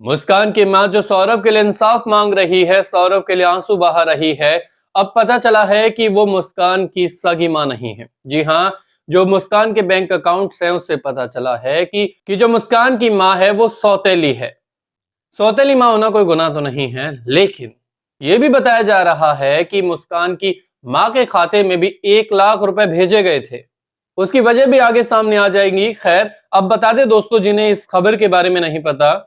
मुस्कान की मां जो सौरभ के लिए इंसाफ मांग रही है, सौरभ के लिए आंसू बहा रही है। अब पता चला है कि वो मुस्कान की सगी मां नहीं है। जी हाँ, जो मुस्कान के बैंक अकाउंट्स हैं उससे पता चला है कि जो मुस्कान की मां है वो सौतेली है। सौतेली मां होना कोई गुनाह तो नहीं है, लेकिन ये भी बताया जा रहा है कि मुस्कान की मां के खाते में भी 1 लाख रुपए भेजे गए थे। उसकी वजह भी आगे सामने आ जाएंगी। खैर, अब बता दे दोस्तों जिन्हें इस खबर के बारे में नहीं पता,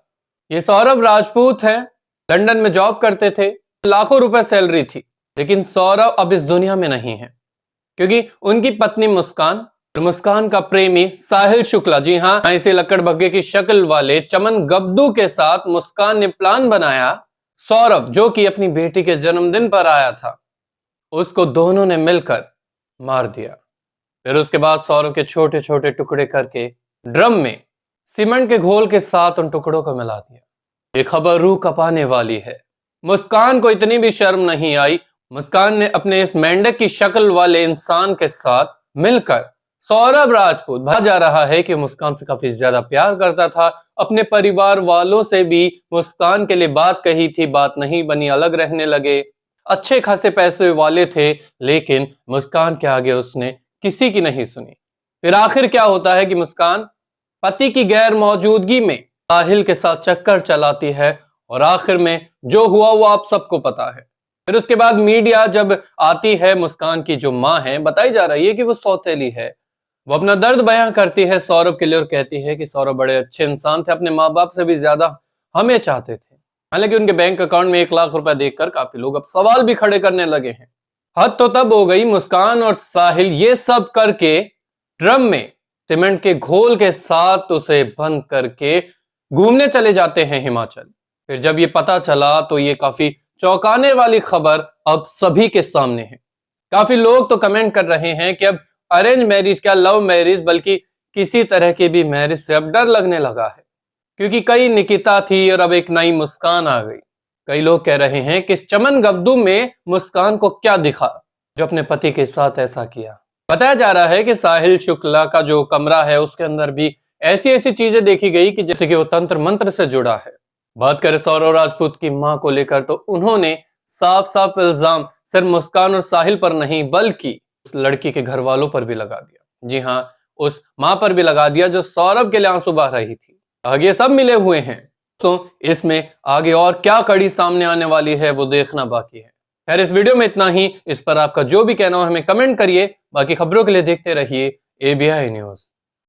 ये सौरभ राजपूत हैं, लंदन में जॉब करते थे, लाखों रुपए सैलरी थी। लेकिन सौरभ अब इस दुनिया में नहीं है, क्योंकि उनकी पत्नी मुस्कान और मुस्कान का प्रेमी साहिल शुक्ला, जी हाँ, इसे लक्कड़ बग्गे की शक्ल वाले चमन गब्दू के साथ मुस्कान ने प्लान बनाया। सौरभ जो कि अपनी बेटी के जन्मदिन पर आया था, उसको दोनों ने मिलकर मार दिया। फिर उसके बाद सौरभ के छोटे छोटे टुकड़े करके ड्रम में सीमेंट के घोल के साथ उन टुकड़ों को मिला दिया। ये खबर रूह कपाने वाली है। मुस्कान को इतनी भी शर्म नहीं आई। मुस्कान ने अपने इस मेंढक की शक्ल वाले इंसान के साथ मिलकर, सौरभ राजपूत भा जा रहा है कि मुस्कान से काफी ज्यादा प्यार करता था। अपने परिवार वालों से भी मुस्कान के लिए बात कही थी, बात नहीं बनी, अलग रहने लगे। अच्छे खासे पैसे वाले थे, लेकिन मुस्कान के आगे उसने किसी की नहीं सुनी। फिर आखिर क्या होता है कि मुस्कान पति की गैर मौजूदगी में साहिल के साथ चक्कर चलाती है, और आखिर में जो हुआ वो आप सबको पता है। फिर उसके बाद मीडिया जब आती है, मुस्कान की जो मां है, बताई जा रही है कि वो सौतेली है। वो अपना दर्द बयां करती है सौरभ के लिए और कहती है कि सौरभ बड़े अच्छे इंसान थे, अपने माँ बाप से भी ज्यादा हमें चाहते थे। हालांकि उनके बैंक अकाउंट में 1 लाख रुपए देखकर काफी लोग अब सवाल भी खड़े करने लगे हैं। हद तो तब हो गई, मुस्कान और साहिल ये सब करके ड्रम में सीमेंट के घोल के साथ उसे बंद करके घूमने चले जाते हैं हिमाचल। फिर जब ये पता चला तो ये काफी चौंकाने वाली खबर अब सभी के सामने है। काफी लोग तो कमेंट कर रहे हैं कि अब अरेंज मैरिज क्या, लव मैरिज, बल्कि किसी तरह की भी मैरिज से अब डर लगने लगा है, क्योंकि कई निकिता थी और अब एक नई मुस्कान आ गई। कई लोग कह रहे हैं कि चमन गब्दू में मुस्कान को क्या दिखा जो अपने पति के साथ ऐसा किया। बताया जा रहा है कि साहिल शुक्ला का जो कमरा है उसके अंदर भी ऐसी ऐसी चीजें देखी गई कि जैसे कि वो तंत्र मंत्र से जुड़ा है। बात करें सौरभ राजपूत की मां को लेकर, तो उन्होंने साफ साफ इल्जाम सिर्फ मुस्कान और साहिल पर नहीं, बल्कि उस लड़की के घर वालों पर भी लगा दिया। जी हाँ, उस मां पर भी लगा दिया जो सौरभ के लिए आंसू बहा रही थी। आगे सब मिले हुए हैं, तो इसमें आगे और क्या कड़ी सामने आने वाली है वो देखना बाकी है। खैर, इस वीडियो में इतना ही। इस पर आपका जो भी कहना हो हमें कमेंट करिए। बाकी खबरों के लिए देखते रहिए ABI न्यूज।